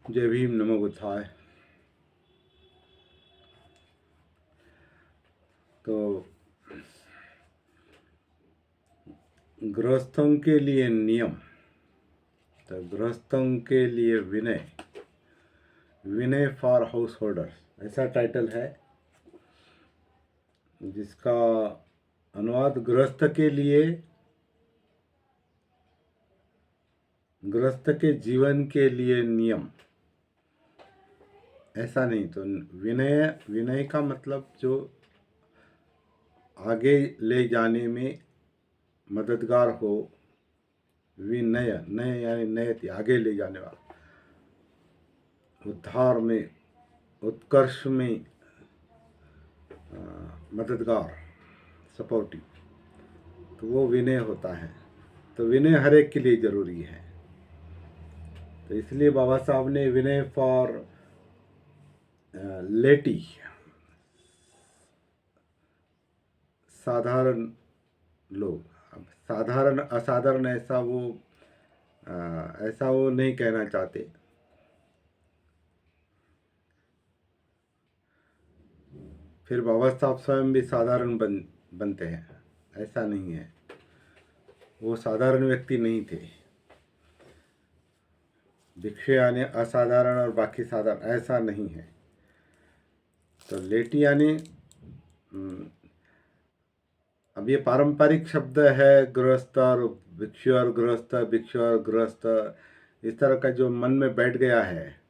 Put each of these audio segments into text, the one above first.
जय भीम, नमो बुद्धाय। तो गृहस्थों के लिए नियम, तो गृहस्थों के लिए विनय, विनय फॉर हाउस होल्डर्स, ऐसा टाइटल है, जिसका अनुवाद गृहस्थ के लिए, गृहस्थ के जीवन के लिए नियम, ऐसा नहीं। तो विनय, विनय का मतलब जो आगे ले जाने में मददगार हो, विनय, नय यानी नयति, आगे ले जाने वाला, उद्धार में, उत्कर्ष में मददगार, सपोर्टिव, तो वो विनय होता है। तो विनय हर एक के लिए ज़रूरी है। तो इसलिए बाबा साहब ने विनय फॉर लेटी, साधारण लोग, साधारण असाधारण ऐसा वो नहीं कहना चाहते। फिर बाबा साहब स्वयं भी साधारण बनते हैं, ऐसा नहीं है। वो साधारण व्यक्ति नहीं थे। भिक्षु यानी असाधारण और बाकी साधारण, ऐसा नहीं है। तो लेटी यानी अब ये पारंपरिक शब्द है, गृहस्थ और भिक्षु और गृहस्थ, भिक्षु और गृहस्थ, इस तरह का जो मन में बैठ गया है,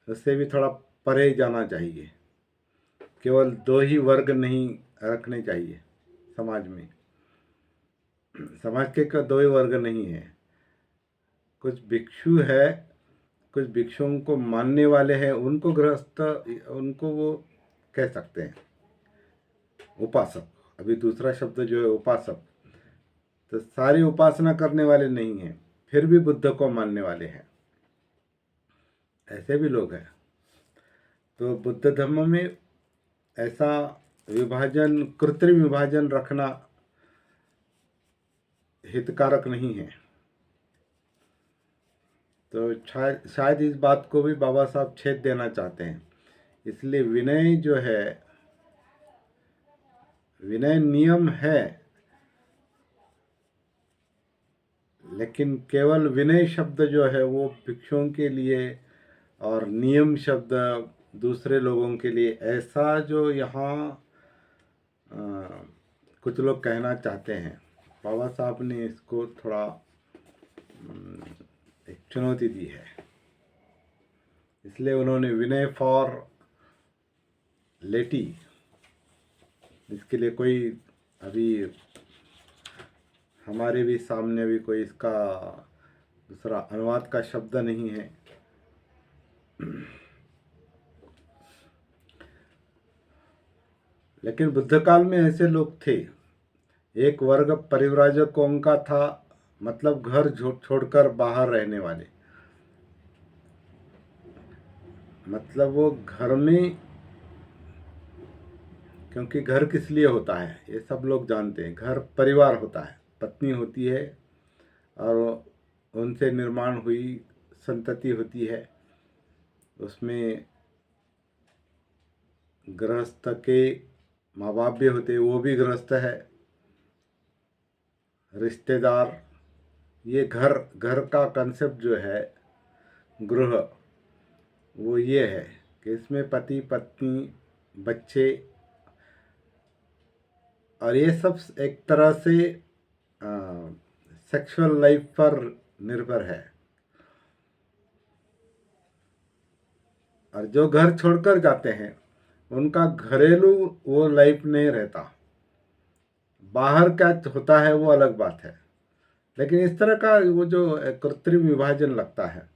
उससे भी थोड़ा परे जाना चाहिए। केवल दो ही वर्ग नहीं रखने चाहिए समाज में। समाज के दो ही वर्ग नहीं है। कुछ भिक्षु है, कुछ भिक्षुओं को मानने वाले हैं, उनको गृहस्थ, उनको वो कह सकते हैं उपासक। अभी दूसरा शब्द जो है उपासक, तो सारी उपासना करने वाले नहीं हैं, फिर भी बुद्ध को मानने वाले हैं, ऐसे भी लोग हैं। तो बुद्ध धर्म में ऐसा विभाजन, कृत्रिम विभाजन रखना हितकारक नहीं है। तो शायद इस बात को भी बाबा साहब छेद देना चाहते हैं। इसलिए विनय जो है, विनय नियम है, लेकिन केवल विनय शब्द जो है वो भिक्षुओं के लिए और नियम शब्द दूसरे लोगों के लिए, ऐसा जो यहाँ कुछ लोग कहना चाहते हैं। बाबा साहब ने इसको थोड़ा एक चुनौती दी है। इसलिए उन्होंने विनय फॉर लेटी, इसके लिए कोई अभी हमारे भी सामने भी कोई इसका दूसरा अनुवाद का शब्द नहीं है। लेकिन बुद्ध काल में ऐसे लोग थे। एक वर्ग परिव्राजकों का था, मतलब घर छोड़कर बाहर रहने वाले, मतलब वो घर में, क्योंकि घर किस लिए होता है ये सब लोग जानते हैं। घर परिवार होता है, पत्नी होती है और उनसे निर्माण हुई संतति होती है। उसमें गृहस्थ के माँ बाप भी होते हैं, वो भी गृहस्थ है, रिश्तेदार। ये घर का कंसेप्ट जो है गृह, वो ये है कि इसमें पति पत्नी बच्चे, और ये सब एक तरह से सेक्सुअल लाइफ पर निर्भर है। और जो घर छोड़कर जाते हैं उनका घरेलू वो लाइफ नहीं रहता, बाहर क्या होता है वो अलग बात है। लेकिन इस तरह का वो जो कृत्रिम विभाजन लगता है,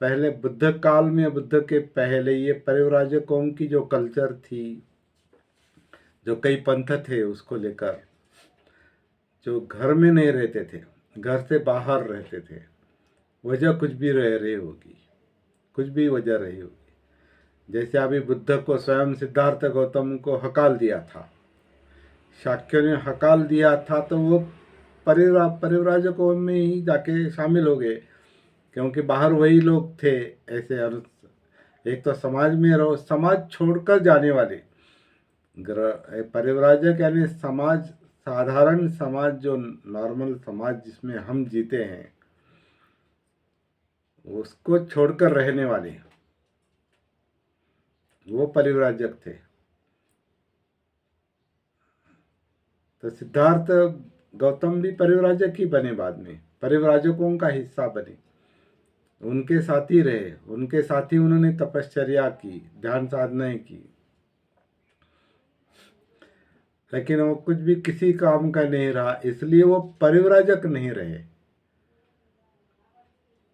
पहले बुद्ध काल में, बुद्ध के पहले ये परिव्राजकों की जो कल्चर थी, जो कई पंथ थे उसको लेकर, जो घर में नहीं रहते थे, घर से बाहर रहते थे, वजह कुछ भी रह रही होगी, कुछ भी वजह रही होगी। जैसे अभी बुद्ध को स्वयं सिद्धार्थ गौतम को हकाल दिया था, शाक्यों ने हकाल दिया था, तो वो परिव्राजकों में ही जाके शामिल हो गए, क्योंकि बाहर वही लोग थे ऐसे एक तो समाज में रहो, समाज छोड़कर जाने वाले परिव्राजक यानी समाज, साधारण समाज, जो नॉर्मल समाज जिसमें हम जीते हैं उसको छोड़कर रहने वाले वो परिव्राजक थे। तो सिद्धार्थ गौतम भी परिव्राजक ही बने, बाद में परिव्राजकों का हिस्सा बने, उनके साथ ही रहे, उनके साथ ही उन्होंने तपश्चर्या की, ध्यान साधनाएं की, लेकिन वो कुछ भी किसी काम का नहीं रहा, इसलिए वो परिव्राजक नहीं रहे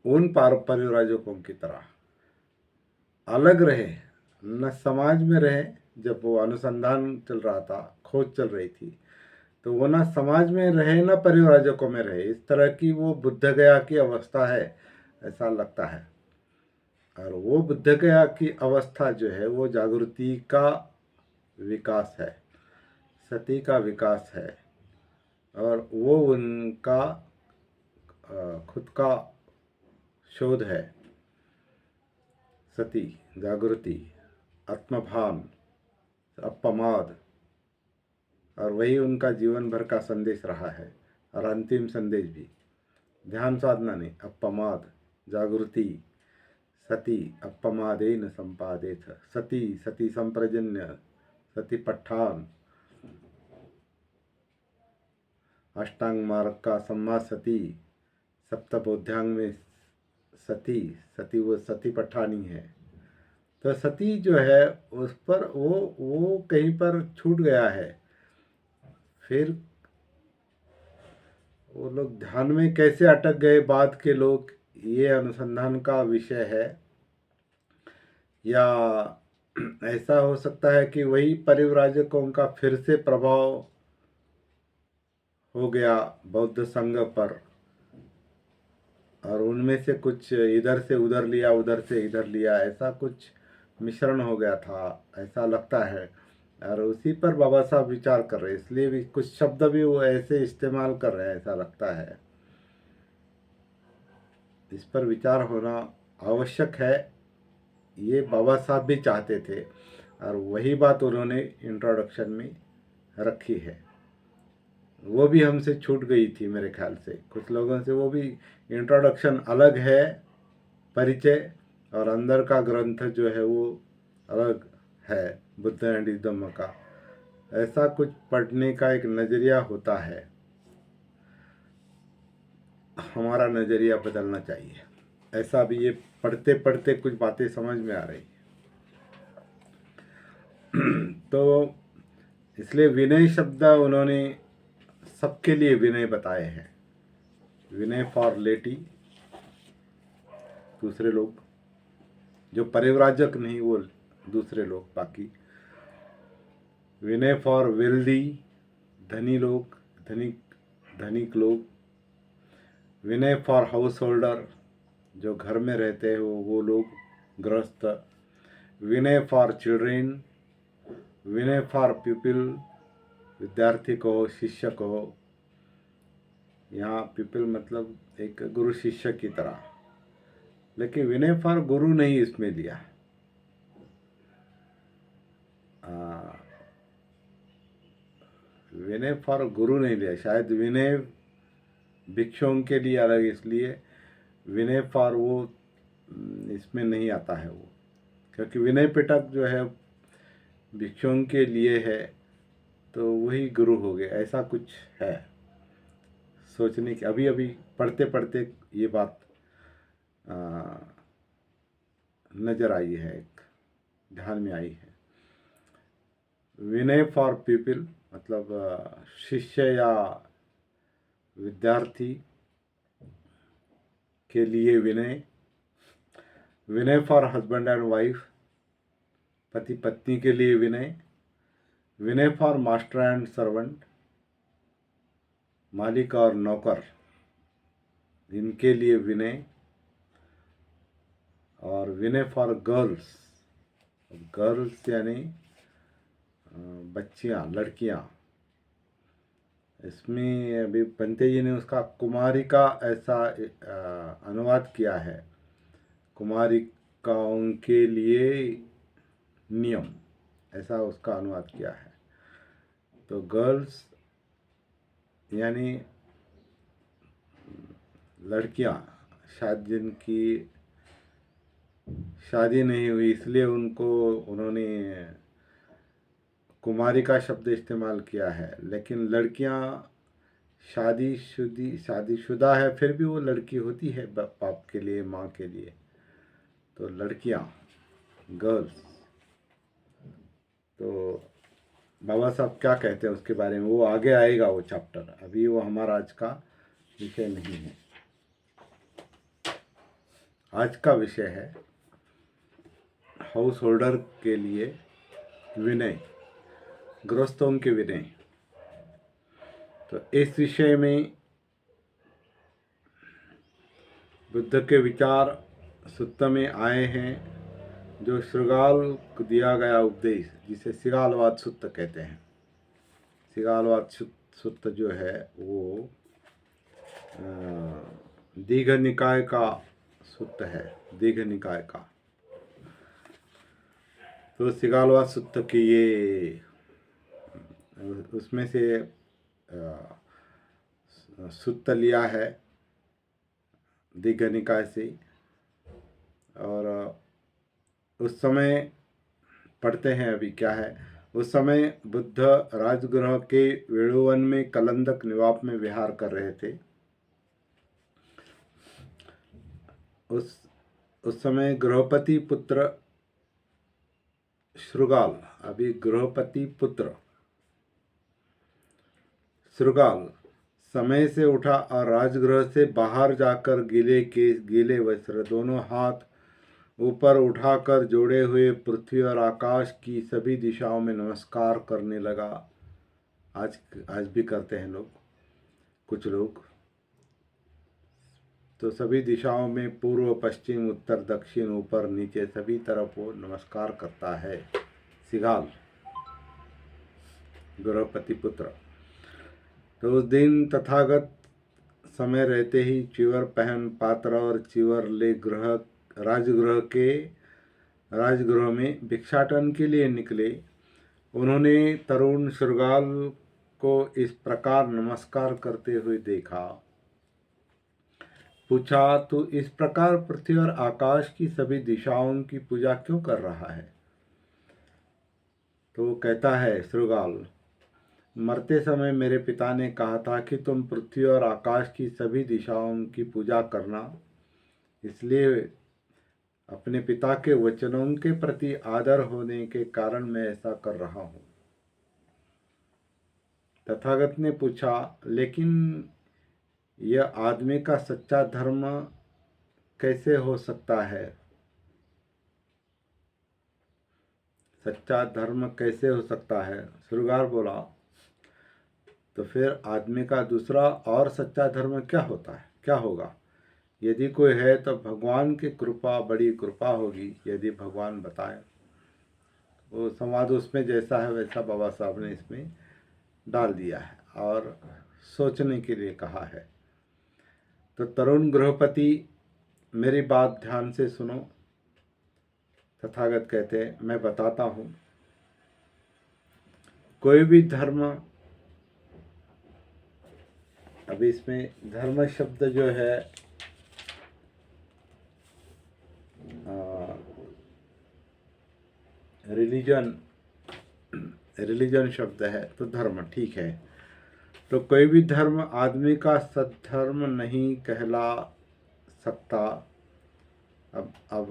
उन परिव्राजकों की तरह, अलग रहे, न समाज में रहे। जब वो अनुसंधान चल रहा था, खोज चल रही थी, तो वो ना समाज में रहे ना परिव्राजकों में रहे। इस तरह की वो बुद्ध गया की अवस्था है, ऐसा लगता है। और वो बुद्ध गया की अवस्था जो है वो जागृति का विकास है, सती का विकास है, और वो उनका खुद का शोध है। सती, जागृति, आत्मभान, अपमाद, और वही उनका जीवन भर का संदेश रहा है, और अंतिम संदेश भी। ध्यान साधना नहीं, अपमाद, जागृति, सती अपमादेन संपादेथ, सती सती संप्रजन्य, सती पट्ठान, अष्टांग मार्ग का सम्मा सती, सप्तबोध्यांग में सती, सती वो सती पट्ठानी है। तो सती जो है उस पर वो कहीं पर छूट गया है। फिर वो लोग ध्यान में कैसे अटक गए बाद के लोग, ये अनुसंधान का विषय है। या ऐसा हो सकता है कि वही परिव्राजकों का फिर से प्रभाव हो गया बौद्ध संघ पर, और उनमें से कुछ इधर से उधर लिया, उधर से इधर लिया, ऐसा कुछ मिश्रण हो गया था, ऐसा लगता है। और उसी पर बाबा साहब विचार कर रहे हैं, इसलिए भी कुछ शब्द भी वो ऐसे इस्तेमाल कर रहे हैं, ऐसा लगता है। इस पर विचार होना आवश्यक है, ये बाबा साहब भी चाहते थे, और वही बात उन्होंने इंट्रोडक्शन में रखी है। वो भी हमसे छूट गई थी मेरे ख्याल से, कुछ लोगों से वो भी। इंट्रोडक्शन अलग है, परिचय, और अंदर का ग्रंथ जो है वो अलग है, बुद्ध एंड इज्म का। ऐसा कुछ पढ़ने का एक नज़रिया होता है, हमारा नज़रिया बदलना चाहिए। ऐसा भी ये पढ़ते पढ़ते कुछ बातें समझ में आ रही तो इसलिए विनय शब्द उन्होंने सबके लिए विनय बताए हैं। विनय फॉर लेटी, दूसरे लोग जो परिव्राजक नहीं, वो दूसरे लोग बाकी। विनय फॉर वेल्दी, धनी लोग, धनिक लोग। विनय फॉर हाउस होल्डर, जो घर में रहते हो वो लोग, गृहस्थ। विनय फॉर चिल्ड्रेन, विनय फॉर पीपल, विद्यार्थी कहो, शिष्य कहो। यहाँ पीपल मतलब एक गुरु शिष्य की तरह, लेकिन विनय फॉर गुरु नहीं इसमें लिया। विनय फॉर गुरु नहीं लिया, शायद विनय भिक्षुओं के लिए अलग, इसलिए विनय फॉर वो इसमें नहीं आता है वो, क्योंकि विनय पिटक जो है भिक्षुओं के लिए है, तो वही गुरु हो गए, ऐसा कुछ है सोचने की। अभी अभी पढ़ते पढ़ते ये बात नज़र आई है, एक ध्यान में आई है। विनय फॉर पीपल मतलब शिष्य या विद्यार्थी के लिए विनय। विनय फॉर हस्बैंड एंड वाइफ, पति पत्नी के लिए विनय। विनय फॉर मास्टर एंड सर्वेंट, मालिक और नौकर, इनके लिए विनय। और विनय फॉर गर्ल्स, गर्ल्स यानी बच्चियां, लड़कियां, इसमें अभी पंते जी ने उसका कुमारी का ऐसा अनुवाद किया है, कुमारिकाओं के लिए नियम, ऐसा उसका अनुवाद किया है। तो गर्ल्स यानी लड़कियां, शायद जिनकी शादी नहीं हुई इसलिए उनको उन्होंने कुमारी का शब्द इस्तेमाल किया है, लेकिन लड़कियां शादीशुदा है फिर भी वो लड़की होती है बाप के लिए, माँ के लिए। तो लड़कियां, गर्ल्स। तो बाबा साहब क्या कहते हैं उसके बारे में, वो आगे आएगा वो चैप्टर, अभी वो हमारा आज का विषय नहीं है। आज का विषय है हाउस होल्डर के लिए विनय, गृहस्थों के विनय। तो इस विषय में बुद्ध के विचार सुत्त में आए हैं, जो श्रृगाल को दिया गया उपदेश, जिसे सिगालवाद सुत्त कहते हैं। सिगालवाद सुत्त जो है वो दीघ निकाय का सुत्त है, दीघ निकाय का। तो सिगालवाद सुत्त की ये उसमें से सुत्त लिया है दीघ निकाय से। और उस समय पढ़ते हैं अभी क्या है। उस समय बुद्ध राजगृह के वेणुवन में कलंदक निवाप में विहार कर रहे थे। उस समय गृहपति पुत्र श्रृगाल, अभी गृहपति पुत्र श्रृगाल समय से उठा और राजगृह से बाहर जाकर गीले केस, गीले वस्त्र, दोनों हाथ ऊपर उठाकर जोड़े हुए पृथ्वी और आकाश की सभी दिशाओं में नमस्कार करने लगा। आज भी करते हैं लोग, कुछ लोग। तो सभी दिशाओं में, पूर्व, पश्चिम, उत्तर, दक्षिण, ऊपर, नीचे, सभी तरफ वो नमस्कार करता है सिगाल, गृहपति पुत्र। तो उस दिन तथागत समय रहते ही चिवर पहन पात्र और चिवर ले राजगृह में भिक्षाटन के लिए निकले। उन्होंने तरुण श्रृगाल को इस प्रकार नमस्कार करते हुए देखा। पूछा, तू इस प्रकार पृथ्वी और आकाश की सभी दिशाओं की पूजा क्यों कर रहा है? तो वो कहता है श्रृगाल, मरते समय मेरे पिता ने कहा था कि तुम पृथ्वी और आकाश की सभी दिशाओं की पूजा करना, इसलिए अपने पिता के वचनों के प्रति आदर होने के कारण मैं ऐसा कर रहा हूँ। तथागत ने पूछा, लेकिन यह आदमी का सच्चा धर्म कैसे हो सकता है? सच्चा धर्म कैसे हो सकता है? श्रृगाल बोला, तो फिर आदमी का दूसरा और सच्चा धर्म क्या होता है, क्या होगा? यदि कोई है तो भगवान की कृपा, बड़ी कृपा होगी, यदि भगवान बताए। वो संवाद उसमें जैसा है वैसा बाबा साहब ने इसमें डाल दिया है और सोचने के लिए कहा है। तो तरुण गृहपति, मेरी बात ध्यान से सुनो। तथागत कहते हैं, मैं बताता हूँ। कोई भी धर्म, अभी इसमें धर्म शब्द जो है रिलीजन शब्द है, तो धर्म ठीक है। तो कोई भी धर्म आदमी का सद्धर्म नहीं कहला सकता। अब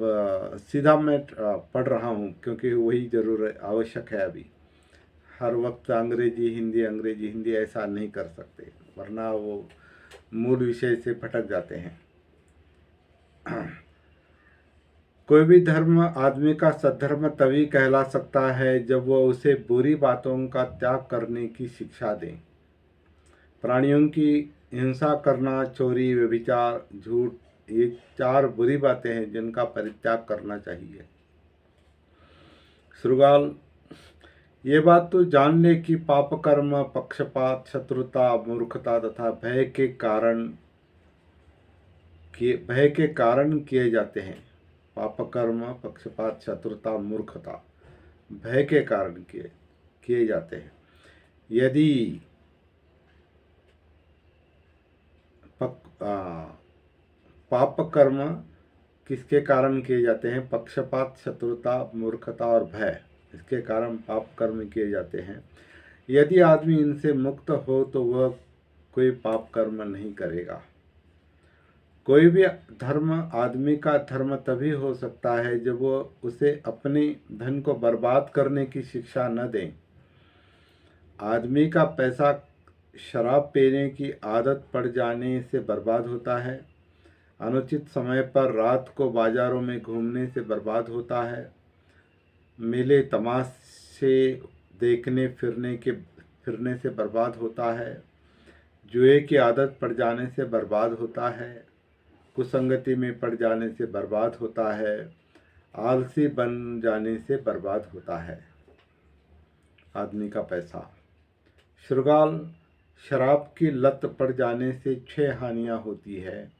सीधा मैं पढ़ रहा हूँ क्योंकि वही जरूर आवश्यक है। अभी हर वक्त अंग्रेजी हिंदी ऐसा नहीं कर सकते, वरना वो मूल विषय से भटक जाते हैं। कोई भी धर्म आदमी का सद्धर्म तभी कहला सकता है जब वह उसे बुरी बातों का त्याग करने की शिक्षा दे। प्राणियों की हिंसा करना, चोरी, व्यभिचार, झूठ, ये 4 बुरी बातें हैं जिनका परित्याग करना चाहिए। श्रृगाल, ये बात तो जान ले कि पाप कर्म पक्षपात शत्रुता मूर्खता तथा भय के कारण किए जाते हैं। पाप कर्म पक्षपात शत्रुता मूर्खता भय के कारण किए किए जाते हैं। यदि पाप कर्म किसके कारण किए जाते हैं? पक्षपात शत्रुता मूर्खता और भय, इसके कारण पाप कर्म किए जाते हैं। यदि आदमी इनसे मुक्त हो तो वह कोई पाप कर्म नहीं करेगा। कोई भी धर्म आदमी का धर्म तभी हो सकता है जब वो उसे अपने धन को बर्बाद करने की शिक्षा न दें। आदमी का पैसा शराब पीने की आदत पड़ जाने से बर्बाद होता है, अनुचित समय पर रात को बाजारों में घूमने से बर्बाद होता है, मेले तमाशे देखने फिरने से बर्बाद होता है, जुए की आदत पड़ जाने से बर्बाद होता है, कुसंगति में पड़ जाने से बर्बाद होता है, आलसी बन जाने से बर्बाद होता है आदमी का पैसा। श्रृगाल शराब की लत पड़ जाने से 6 हानियाँ होती है।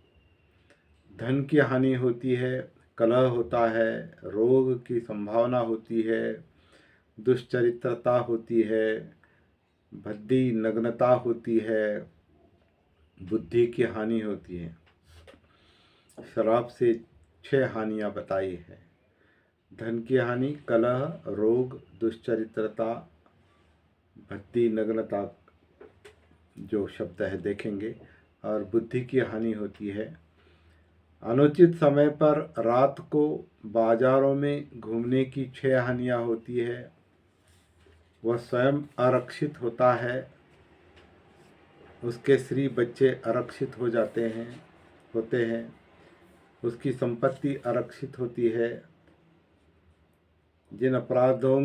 धन की हानि होती है, कलह होता है, रोग की संभावना होती है, दुष्चरित्रता होती है, भद्दी नग्नता होती है, बुद्धि की हानि होती है। शराब से 6 हानियाँ बताई है। धन की हानि, कलह, रोग, दुष्चरित्रता, भक्ति नग्नता जो शब्द है देखेंगे, और बुद्धि की हानि होती है। अनुचित समय पर रात को बाजारों में घूमने की 6 हानियाँ होती है। वह स्वयं आरक्षित होता है, उसके स्त्री बच्चे आरक्षित होते हैं, उसकी संपत्ति आरक्षित होती है। जिन अपराधों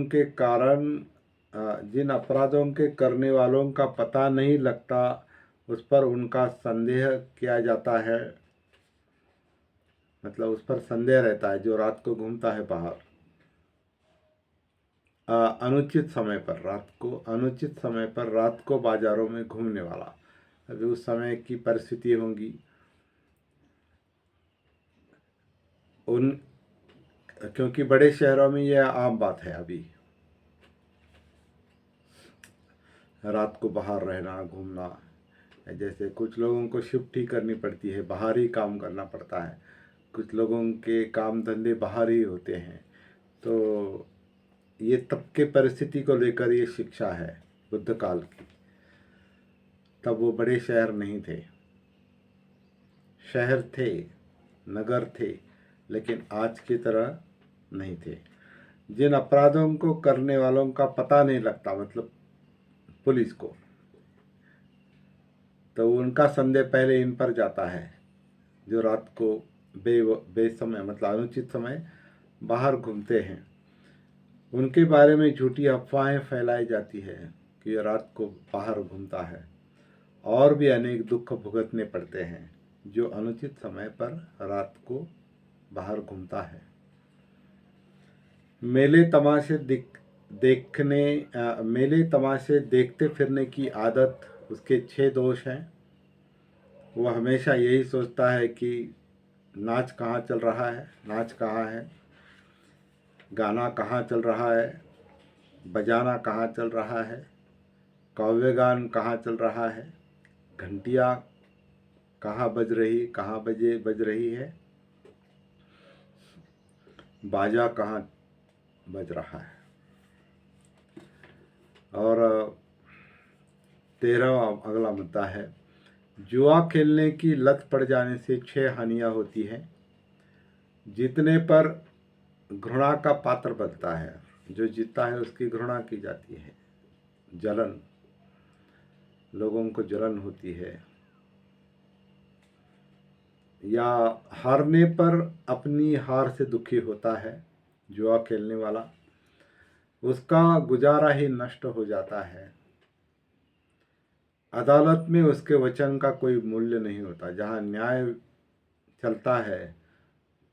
के करने वालों का पता नहीं लगता उस पर उनका संदेह किया जाता है, मतलब उस पर संदेह रहता है जो रात को घूमता है बाहर। अनुचित समय पर रात को बाजारों में घूमने वाला, अभी उस समय की परिस्थिति होंगी क्योंकि बड़े शहरों में यह आम बात है। अभी रात को बाहर रहना घूमना, जैसे कुछ लोगों को शिफ्ट ही करनी पड़ती है, बाहर ही काम करना पड़ता है, कुछ लोगों के काम धंधे बाहर ही होते हैं। तो ये तब के परिस्थिति को लेकर ये शिक्षा है बुद्ध काल की। तब वो बड़े शहर नहीं थे, शहर थे, नगर थे, लेकिन आज की तरह नहीं थे। जिन अपराधों को करने वालों का पता नहीं लगता, मतलब पुलिस को, तो उनका संदेह पहले इन पर जाता है जो रात को बेसमय मतलब अनुचित समय बाहर घूमते हैं। उनके बारे में झूठी अफवाहें फैलाई जाती है कि ये रात को बाहर घूमता है, और भी अनेक दुख भुगतने पड़ते हैं जो अनुचित समय पर रात को बाहर घूमता है। मेले तमाशे देखते फिरने की आदत, उसके 6 दोष हैं। वह हमेशा यही सोचता है कि नाच कहाँ चल रहा है, नाच कहाँ है, गाना कहाँ चल रहा है, बजाना कहाँ चल रहा है, काव्यगान कहाँ चल रहा है, घंटियाँ कहाँ बज रही है, बाजा कहाँ बज रहा है। और 13वां अगला मुद्दा है, जुआ खेलने की लत पड़ जाने से 6 हानियाँ होती हैं। जीतने पर घृणा का पात्र बनता है, जो जीतता है उसकी घृणा की जाती है, जलन, लोगों को जलन होती है। या हारने पर अपनी हार से दुखी होता है जुआ खेलने वाला, उसका गुजारा ही नष्ट हो जाता है। अदालत में उसके वचन का कोई मूल्य नहीं होता। जहाँ न्याय चलता है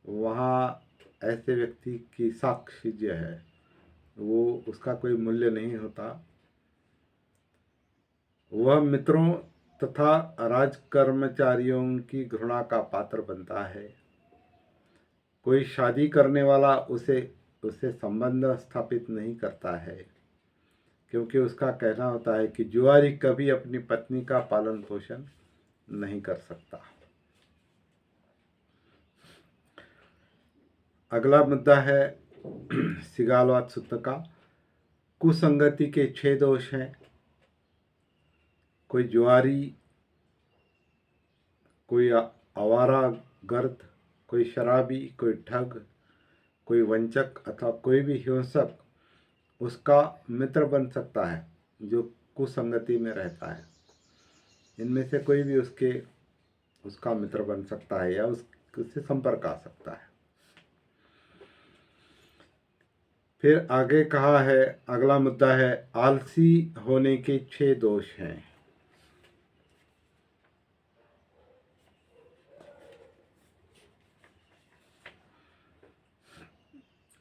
वहाँ ऐसे व्यक्ति की साक्ष्य जो है वो उसका कोई मूल्य नहीं होता। वह मित्रों तथा राजकर्मचारियों की घृणा का पात्र बनता है। कोई शादी करने वाला उसे उससे संबंध स्थापित नहीं करता है, क्योंकि उसका कहना होता है कि जुआरी कभी अपनी पत्नी का पालन पोषण नहीं कर सकता। अगला मुद्दा है सिगालवाद सूत्र का। कुसंगति के 6 दोष हैं। कोई जुआरी, कोई आवारा गर्द, कोई शराबी, कोई ठग, कोई वंचक अथवा कोई भी हिंसक उसका मित्र बन सकता है जो कुसंगति में रहता है। इनमें से कोई भी उसका मित्र बन सकता है या उससे संपर्क आ सकता है। फिर आगे कहा है, अगला मुद्दा है आलसी होने के 6 दोष हैं।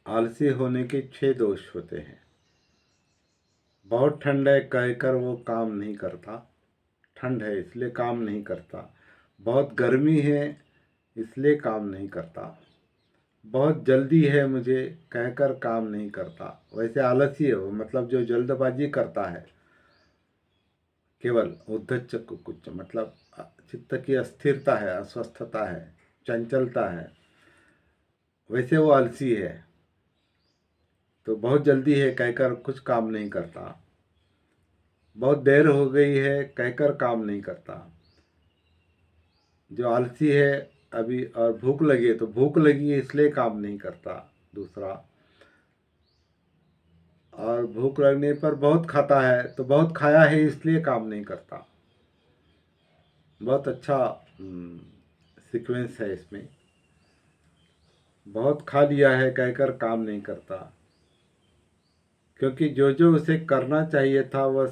आलसी होने के 6 दोष होते हैं। बहुत ठंड है कहकर वो काम नहीं करता, ठंड है इसलिए काम नहीं करता। बहुत गर्मी है इसलिए काम नहीं करता। बहुत जल्दी है मुझे कहकर काम नहीं करता। वैसे आलसी है वो, मतलब जो जल्दबाजी करता है, केवल उद्धच कुछ, मतलब चित्त की अस्थिरता है, अस्वस्थता है, चंचलता है, वैसे वो आलसी है। तो बहुत जल्दी है कहकर कुछ काम नहीं करता। बहुत देर हो गई है कहकर काम नहीं करता। जो आलसी है अभी, और भूख लगी है तो भूख लगी है इसलिए काम नहीं करता। दूसरा, और भूख लगने पर बहुत खाता है तो बहुत खाया है इसलिए काम नहीं करता। बहुत अच्छा सीक्वेंस है इसमें। बहुत खा लिया है कहकर काम नहीं करता, क्योंकि जो जो उसे करना चाहिए था वह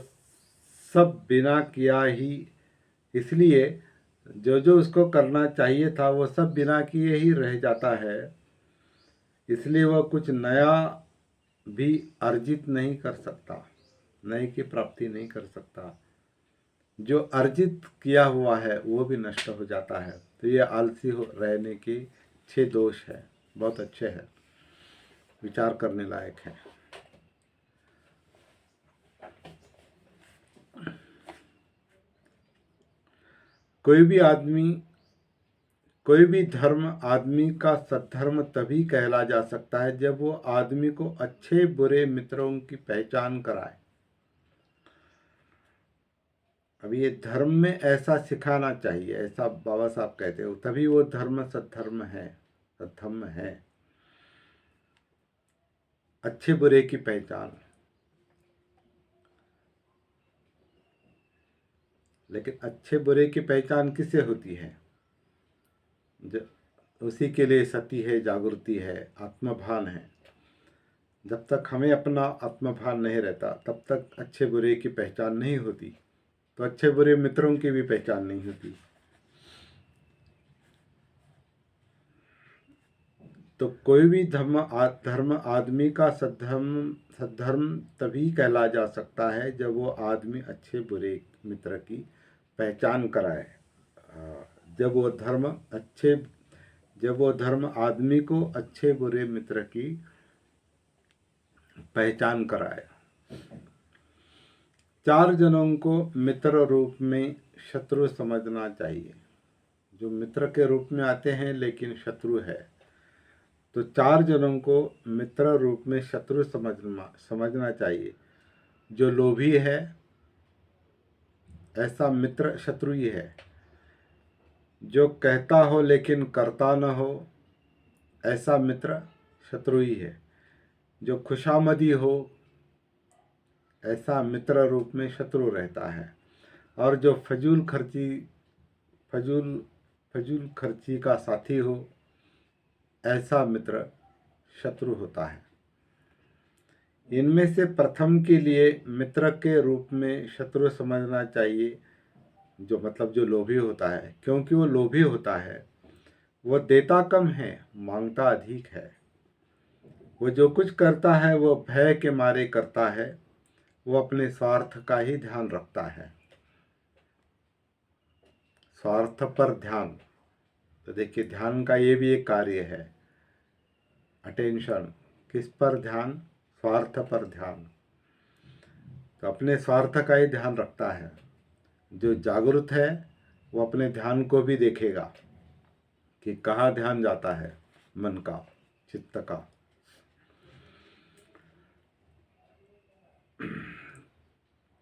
सब बिना किया ही, इसलिए जो जो उसको करना चाहिए था वो सब बिना किए ही रह जाता है। इसलिए वह कुछ नया भी अर्जित नहीं कर सकता, नए की प्राप्ति नहीं कर सकता। जो अर्जित किया हुआ है वो भी नष्ट हो जाता है। तो ये आलसी रहने के 6 दोष है। बहुत अच्छे हैं, विचार करने लायक है। कोई भी धर्म आदमी का सद्धर्म तभी कहला जा सकता है जब वो आदमी को अच्छे बुरे मित्रों की पहचान कराए। अभी ये धर्म में ऐसा सिखाना चाहिए, ऐसा बाबा साहब कहते हो, तभी वो धर्म सद्धर्म है, सद्धर्म है। अच्छे बुरे की पहचान। लेकिन अच्छे बुरे की पहचान किसे होती है? उसी के लिए सती है, जागृति है, आत्मभान है। जब तक हमें अपना आत्मभान नहीं रहता तब तक अच्छे बुरे की पहचान नहीं होती, तो अच्छे बुरे मित्रों की भी पहचान नहीं होती। तो कोई भी धर्म आदमी का सद्धर्म तभी कहला जा सकता है जब वो आदमी अच्छे बुरे मित्र की पहचान कराए। जब वो धर्म आदमी को अच्छे बुरे मित्र की पहचान कराए। 4 जनों को मित्र रूप में शत्रु समझना चाहिए। जो मित्र के रूप में आते हैं लेकिन शत्रु है, तो 4 जनों को मित्र रूप में शत्रु समझना चाहिए। जो लोभी है ऐसा मित्र शत्रु ही है। जो कहता हो लेकिन करता न हो ऐसा मित्र शत्रु ही है। जो खुशामदी हो ऐसा मित्र रूप में शत्रु रहता है। और जो फजूल खर्ची का साथी हो ऐसा मित्र शत्रु होता है। इनमें से प्रथम के लिए मित्र के रूप में शत्रु समझना चाहिए, जो लोभी होता है, क्योंकि वो लोभी होता है, वह देता कम है, मांगता अधिक है। वो जो कुछ करता है वो भय के मारे करता है, वो अपने स्वार्थ का ही ध्यान रखता है। स्वार्थ पर ध्यान, तो देखिए ध्यान का ये भी एक कार्य है। अटेंशन, किस पर ध्यान? स्वार्थ पर ध्यान। तो अपने स्वार्थ का ही ध्यान रखता है। जो जागरूक है वो अपने ध्यान को भी देखेगा कि कहाँ ध्यान जाता है, मन का, चित्त का।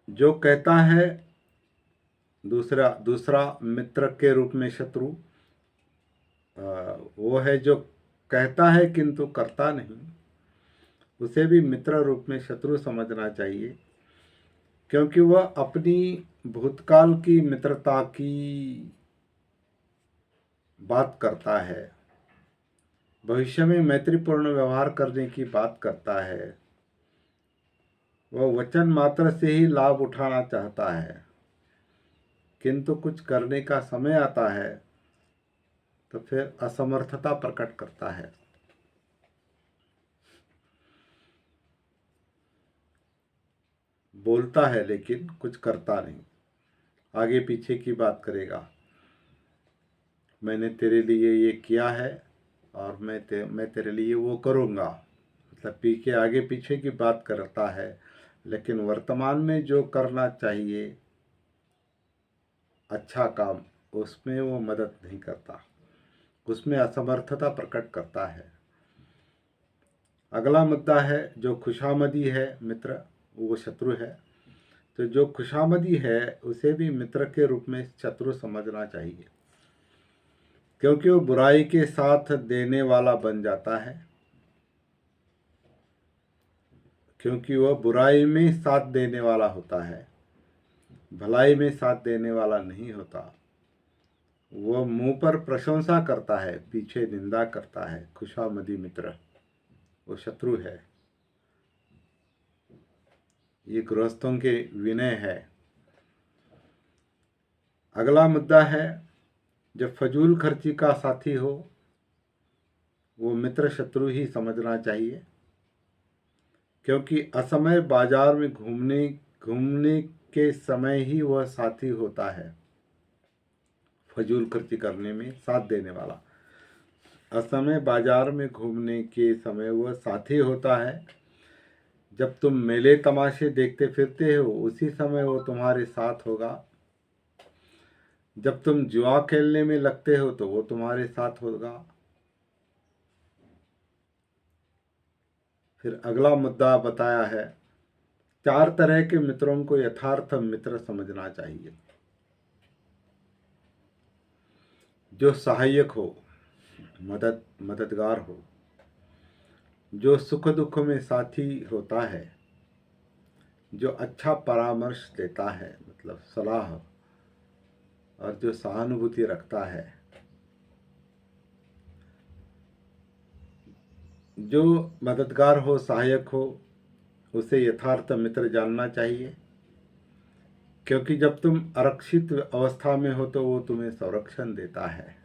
जो कहता है दूसरा दूसरा मित्र के रूप में शत्रु, वो है जो कहता है किंतु करता नहीं, उसे भी मित्र रूप में शत्रु समझना चाहिए। क्योंकि वह अपनी भूतकाल की मित्रता की बात करता है, भविष्य में मैत्रीपूर्ण व्यवहार करने की बात करता है, वह वचन मात्र से ही लाभ उठाना चाहता है, किंतु कुछ करने का समय आता है तो फिर असमर्थता प्रकट करता है। बोलता है लेकिन कुछ करता नहीं, आगे पीछे की बात करेगा। मैंने तेरे लिए ये किया है और मैं तेरे लिए वो करूँगा, मतलब पीछे आगे पीछे की बात करता है, लेकिन वर्तमान में जो करना चाहिए अच्छा काम, उसमें वो मदद नहीं करता, उसमें असमर्थता प्रकट करता है। अगला मुद्दा है जो खुशामदी है मित्र, वो शत्रु है। तो जो खुशामदी है उसे भी मित्र के रूप में शत्रु समझना चाहिए, क्योंकि वो बुराई के साथ देने वाला बन जाता है। क्योंकि वह बुराई में साथ देने वाला होता है, भलाई में साथ देने वाला नहीं होता। वह मुंह पर प्रशंसा करता है, पीछे निंदा करता है। खुशामदी मित्र वो शत्रु है। ये गृहस्थों के विनय है। अगला मुद्दा है जो फजूल खर्ची का साथी हो, वो मित्र शत्रु ही समझना चाहिए। क्योंकि असमय बाजार में घूमने घूमने के समय ही वह साथी होता है, फजूल खर्ची करने में साथ देने वाला। असमय बाजार में घूमने के समय वह साथी होता है। जब तुम मेले तमाशे देखते फिरते हो उसी समय वो तुम्हारे साथ होगा। जब तुम जुआ खेलने में लगते हो तो वो तुम्हारे साथ होगा। फिर अगला मुद्दा बताया है, 4 तरह के मित्रों को यथार्थ मित्र समझना चाहिए। जो सहायक हो, मददगार हो, जो सुख दुख में साथी होता है, जो अच्छा परामर्श देता है, मतलब सलाह, और जो सहानुभूति रखता है। जो मददगार हो, सहायक हो, उसे यथार्थ मित्र जानना चाहिए। क्योंकि जब तुम आरक्षित अवस्था में हो तो वो तुम्हें संरक्षण देता है।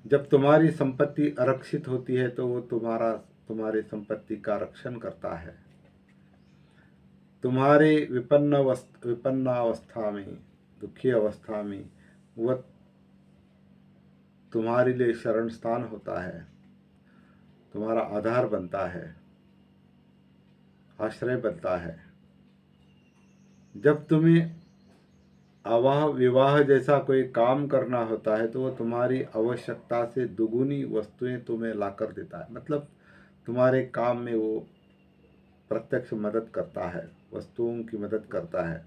जब तुम्हारी संपत्ति आरक्षित होती है तो वो तुम्हारे संपत्ति का रक्षण करता है। तुम्हारे विपन्नावस्था में, दुखी अवस्था में वह तुम्हारे लिए शरण स्थान होता है, तुम्हारा आधार बनता है, आश्रय बनता है। जब तुम्हें अवाह विवाह जैसा कोई काम करना होता है तो वो तुम्हारी आवश्यकता से दुगुनी वस्तुएं तुम्हें लाकर देता है, मतलब तुम्हारे काम में वो प्रत्यक्ष मदद करता है, वस्तुओं की मदद करता है।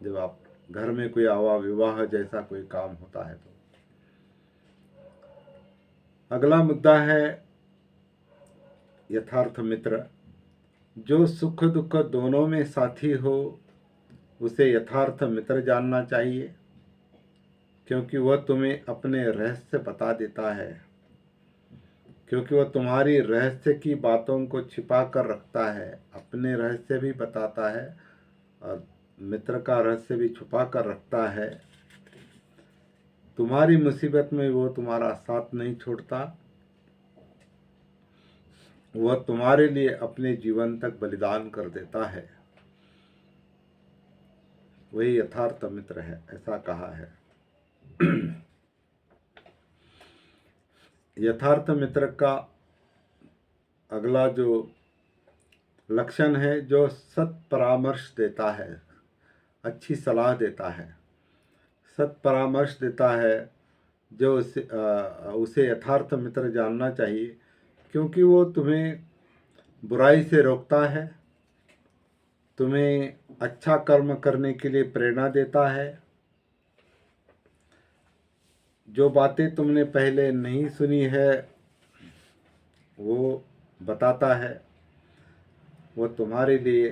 जब आप घर में कोई अवाह विवाह जैसा कोई काम होता है तो। अगला मुद्दा है यथार्थ मित्र। जो सुख दुख दोनों में साथी हो उसे यथार्थ मित्र जानना चाहिए। क्योंकि वह तुम्हें अपने रहस्य बता देता है, क्योंकि वह तुम्हारी रहस्य की बातों को छिपा कर रखता है, अपने रहस्य भी बताता है और मित्र का रहस्य भी छुपा कर रखता है। तुम्हारी मुसीबत में वो तुम्हारा साथ नहीं छोड़ता, वह तुम्हारे लिए अपने जीवन तक बलिदान कर देता है, वही यथार्थ मित्र है, ऐसा कहा है। यथार्थ मित्र का अगला जो लक्षण है, जो सत परामर्श देता है, अच्छी सलाह देता है, सत परामर्श देता है, जो उसे यथार्थ मित्र जानना चाहिए, क्योंकि वो तुम्हें बुराई से रोकता है, तुम्हें अच्छा कर्म करने के लिए प्रेरणा देता है, जो बातें तुमने पहले नहीं सुनी है वो बताता है, वो तुम्हारे लिए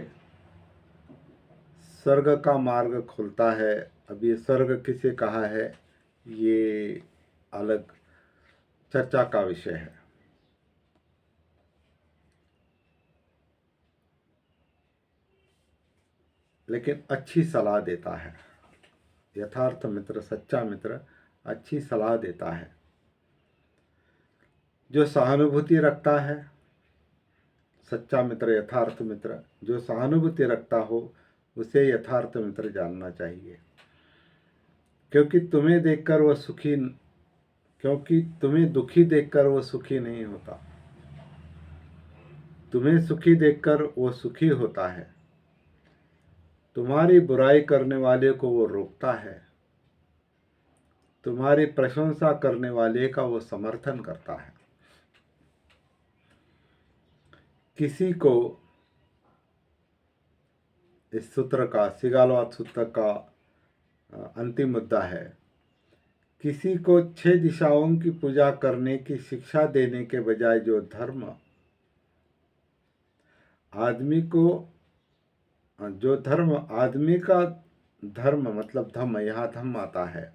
स्वर्ग का मार्ग खोलता है। अब ये स्वर्ग किसे कहा है, ये अलग चर्चा का विषय है। लेकिन अच्छी सलाह देता है, यथार्थ मित्र, सच्चा मित्र अच्छी सलाह देता है। जो सहानुभूति रखता है, सच्चा मित्र, यथार्थ मित्र जो सहानुभूति रखता हो, उसे यथार्थ मित्र जानना चाहिए, क्योंकि तुम्हें देखकर वह सुखी, क्योंकि तुम्हें दुखी देखकर वो सुखी नहीं होता, तुम्हें सुखी देखकर वो सुखी होता है। तुम्हारी बुराई करने वाले को वो रोकता है, तुम्हारी प्रशंसा करने वाले का वो समर्थन करता है। किसी को, इस सूत्र का, सिगालवाद सूत्र का अंतिम मुद्दा है, किसी को 6 दिशाओं की पूजा करने की शिक्षा देने के बजाय जो धर्म आदमी को, जो धर्म आदमी का, धर्म मतलब धम्म, यहाँ धम्म आता है,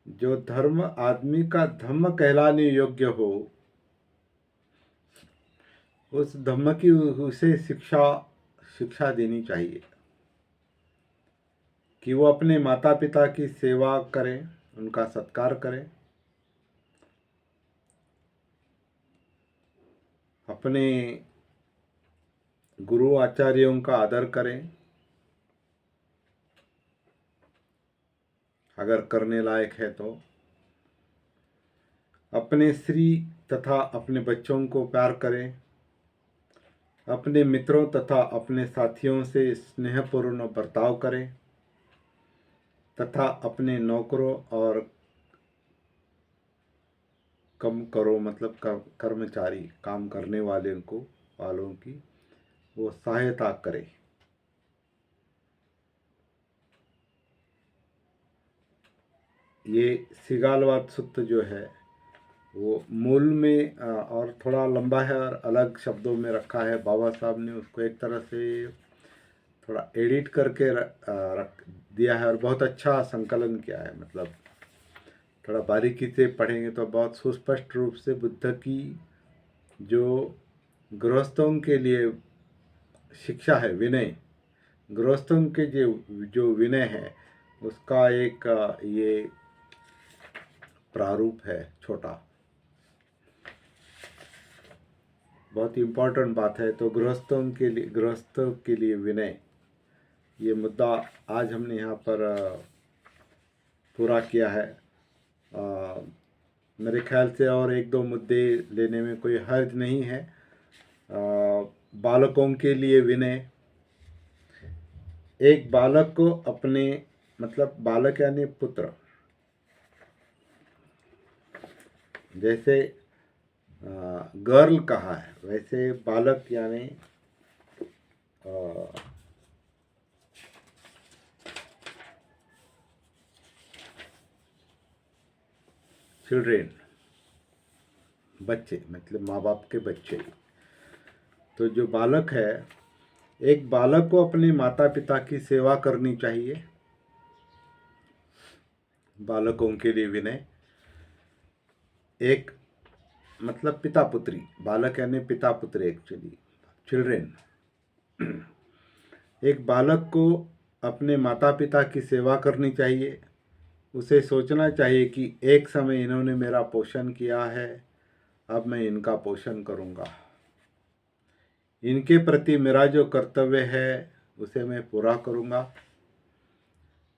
जो धर्म आदमी का धम्म कहलाने योग्य हो, उस धम्म की उसे शिक्षा देनी चाहिए कि वो अपने माता पिता की सेवा करें, उनका सत्कार करें, अपने गुरु आचार्यों का आदर करें, अगर करने लायक है तो, अपने स्त्री तथा अपने बच्चों को प्यार करें, अपने मित्रों तथा अपने साथियों से स्नेहपूर्ण बर्ताव करें, तथा अपने नौकरों और कम करो मतलब कर्मचारी, काम करने वालों की वो सहायता करें। ये सिगालवाद सूत्र जो है वो मूल में और थोड़ा लंबा है और अलग शब्दों में रखा है। बाबा साहब ने उसको एक तरह से थोड़ा एडिट करके रख दिया है और बहुत अच्छा संकलन किया है। मतलब थोड़ा बारीकी से पढ़ेंगे तो बहुत सुस्पष्ट रूप से बुद्ध की जो गृहस्थों के लिए शिक्षा है, विनय, गृहस्थों के जो विनय है उसका एक ये प्रारूप है छोटा, बहुत इम्पोर्टेंट बात है। तो गृहस्थों के लिए विनय, ये मुद्दा आज हमने यहाँ पर पूरा किया है। मेरे ख्याल से और एक दो मुद्दे लेने में कोई हर्ज नहीं है। बालकों के लिए विनय, एक बालक को अपने, मतलब बालक यानी पुत्र, जैसे गर्ल कहा है वैसे बालक यानी चिल्ड्रेन, बच्चे, मतलब माँ बाप के बच्चे। तो जो बालक है, एक बालक को अपने माता पिता की सेवा करनी चाहिए, बालकों के लिए विनय। एक मतलब पिता पुत्री, बालक यानी पिता पुत्र, एक्चुअली चिल्ड्रेन। एक बालक को अपने माता पिता की सेवा करनी चाहिए, उसे सोचना चाहिए कि एक समय इन्होंने मेरा पोषण किया है, अब मैं इनका पोषण करूँगा। इनके प्रति मेरा जो कर्तव्य है उसे मैं पूरा करूँगा।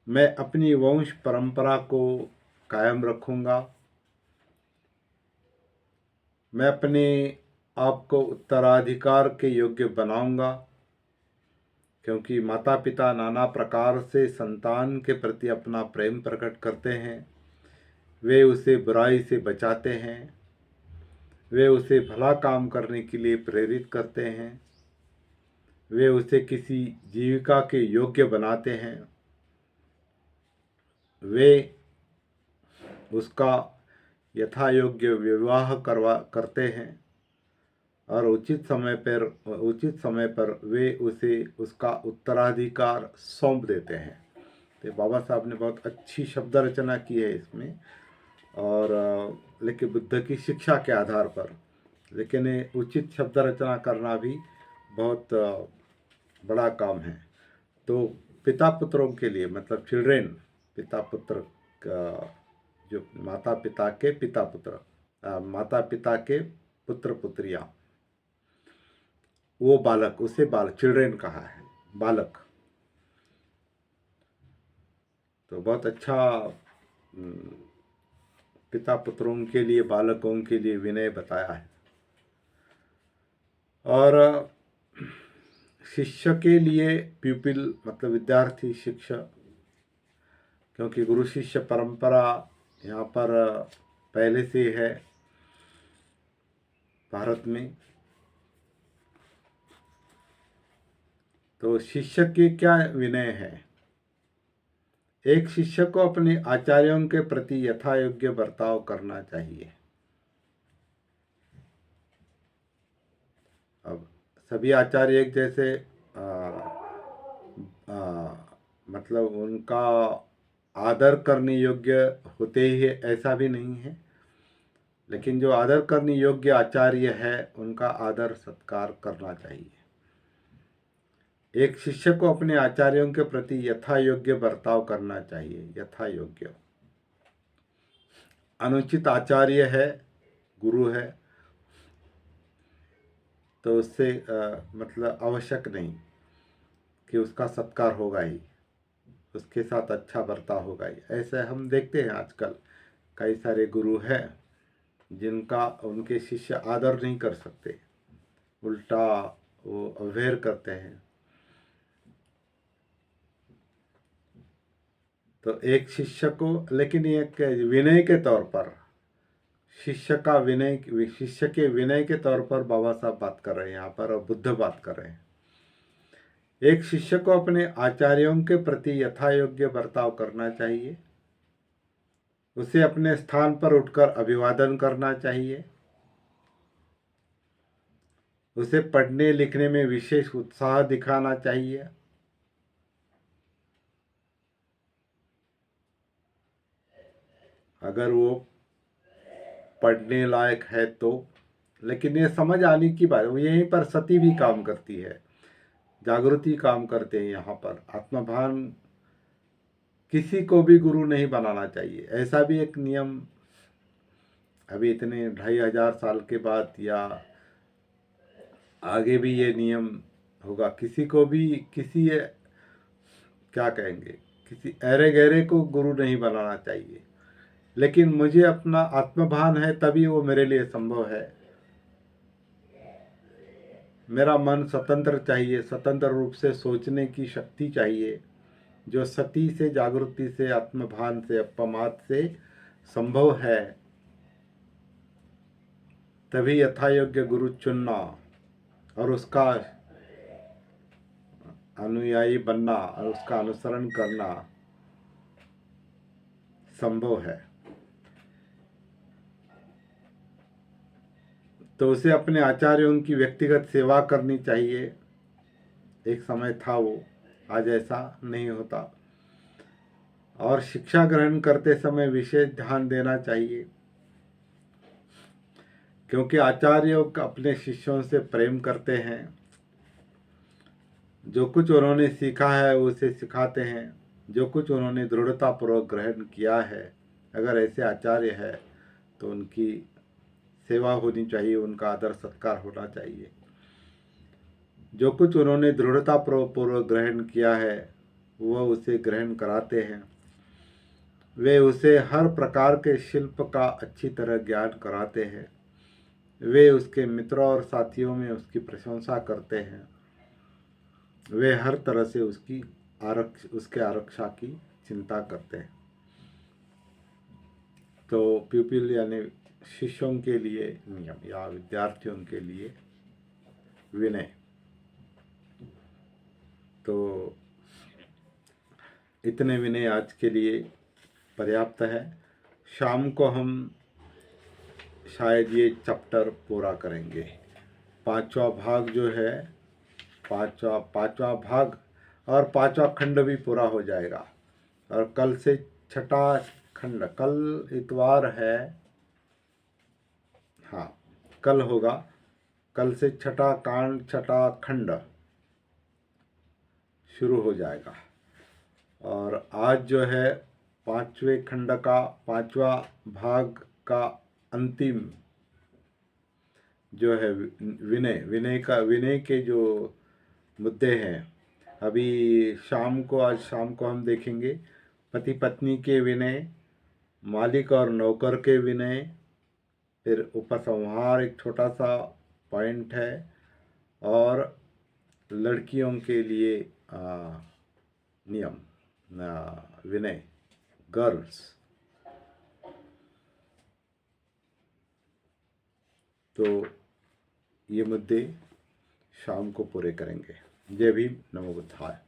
मैं अपनी वंश परंपरा को कायम रखूँगा। मैं अपने आप को उत्तराधिकार के योग्य बनाऊँगा, क्योंकि माता पिता नाना प्रकार से संतान के प्रति अपना प्रेम प्रकट करते हैं। वे उसे बुराई से बचाते हैं, वे उसे भला काम करने के लिए प्रेरित करते हैं, वे उसे किसी जीविका के योग्य बनाते हैं, वे उसका यथा योग्य विवाह करते हैं और उचित समय पर वे उसे उसका उत्तराधिकार सौंप देते हैं। तो बाबा साहब ने बहुत अच्छी शब्द रचना की है इसमें, और लेकिन बुद्ध की शिक्षा के आधार पर, लेकिन ये उचित शब्द रचना करना भी बहुत बड़ा काम है। तो पिता पुत्रों के लिए, मतलब चिल्ड्रेन, पिता पुत्र का जो माता पिता के पिता पुत्र, माता पिता के पुत्र पुत्रियां, वो बालक, उसे बालक, चिल्ड्रेन कहा है, बालक। तो बहुत अच्छा पिता पुत्रों के लिए, बालकों के लिए विनय बताया है। और शिष्य के लिए प्यूपिल मतलब विद्यार्थी, शिक्षक, क्योंकि गुरु शिष्य परंपरा यहाँ पर पहले से है भारत में। तो शिष्य के क्या विनय है? एक शिष्य को अपने आचार्यों के प्रति यथा योग्य बर्ताव करना चाहिए। अब सभी आचार्य एक जैसे मतलब उनका आदर करने योग्य होते ही ऐसा भी नहीं है, लेकिन जो आदर करने योग्य आचार्य है उनका आदर सत्कार करना चाहिए। एक शिष्य को अपने आचार्यों के प्रति यथा योग्य बर्ताव करना चाहिए। यथा योग्य, अनुचित आचार्य है, गुरु है, तो उससे मतलब आवश्यक नहीं कि उसका सत्कार होगा ही, उसके साथ अच्छा बर्ताव होगा ही। ऐसे हम देखते हैं आजकल कई सारे गुरु हैं जिनका उनके शिष्य आदर नहीं कर सकते, उल्टा वो अवहेर करते हैं। तो एक शिष्य को, लेकिन एक विनय के तौर पर, शिष्य के विनय के तौर पर बाबा साहब बात कर रहे हैं यहाँ पर, और बुद्ध बात कर रहे हैं। एक शिष्य को अपने आचार्यों के प्रति यथा योग्य बर्ताव करना चाहिए। उसे अपने स्थान पर उठकर अभिवादन करना चाहिए। उसे पढ़ने लिखने में विशेष उत्साह दिखाना चाहिए। अगर वो पढ़ने लायक है तो। लेकिन ये समझ आने की बात है, यहीं पर सती भी काम करती है, जागृति काम करते हैं यहाँ पर। आत्मभान, किसी को भी गुरु नहीं बनाना चाहिए, ऐसा भी एक नियम अभी इतने 2500 साल के बाद या आगे भी ये नियम होगा। किसी को भी, किसी क्या कहेंगे, किसी ऐरे गहरे को गुरु नहीं बनाना चाहिए। लेकिन मुझे अपना आत्मभान है तभी वो मेरे लिए संभव है। मेरा मन स्वतंत्र चाहिए, स्वतंत्र रूप से सोचने की शक्ति चाहिए, जो सती से, जागृति से, आत्मभान से, अपमाद से संभव है। तभी यथायोग्य गुरु चुनना और उसका अनुयायी बनना और उसका अनुसरण करना संभव है। तो उसे अपने आचार्यों की व्यक्तिगत सेवा करनी चाहिए। एक समय था वो, आज ऐसा नहीं होता। और शिक्षा ग्रहण करते समय विशेष ध्यान देना चाहिए, क्योंकि आचार्य अपने शिष्यों से प्रेम करते हैं। जो कुछ उन्होंने सीखा है उसे सिखाते हैं, जो कुछ उन्होंने दृढ़तापूर्वक ग्रहण किया है। अगर ऐसे आचार्य है तो उनकी सेवा होनी चाहिए, उनका आदर सत्कार होना चाहिए। जो कुछ उन्होंने दृढ़ता पूर्वक ग्रहण किया है वह उसे ग्रहण कराते हैं। वे उसे हर प्रकार के शिल्प का अच्छी तरह ज्ञान कराते हैं। वे उसके मित्रों और साथियों में उसकी प्रशंसा करते हैं। वे हर तरह से उसके आरक्षा की चिंता करते हैं। तो प्यूपिल यानी शिष्यों के लिए नियम या विद्यार्थियों के लिए विनय। तो इतने विनय आज के लिए पर्याप्त है। शाम को हम शायद ये चैप्टर पूरा करेंगे। पांचवा भाग जो है, पांचवा भाग और पांचवा खंड भी पूरा हो जाएगा। और कल से छठा खंड, कल इतवार है, हाँ कल होगा, कल से छठा खंड शुरू हो जाएगा। और आज जो है पांचवें खंड का पांचवा भाग का अंतिम जो है विनय के जो मुद्दे हैं, अभी आज शाम को हम देखेंगे। पति पत्नी के विनय, मालिक और नौकर के विनय, फिर उपसंहार एक छोटा सा पॉइंट है, और लड़कियों के लिए नियम विनय, गर्ल्स। तो ये मुद्दे शाम को पूरे करेंगे। जय भीम, नमो बुद्धाय।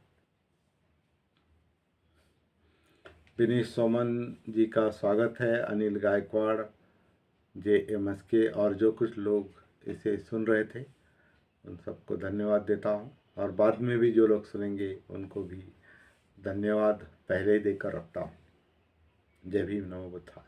विनीत सोमन जी का स्वागत है, अनिल गायकवाड़, JMSK और जो कुछ लोग इसे सुन रहे थे उन सबको धन्यवाद देता हूँ। और बाद में भी जो लोग सुनेंगे उनको भी धन्यवाद पहले ही देकर रखता हूँ। जय भीम, नमो बुद्धाय।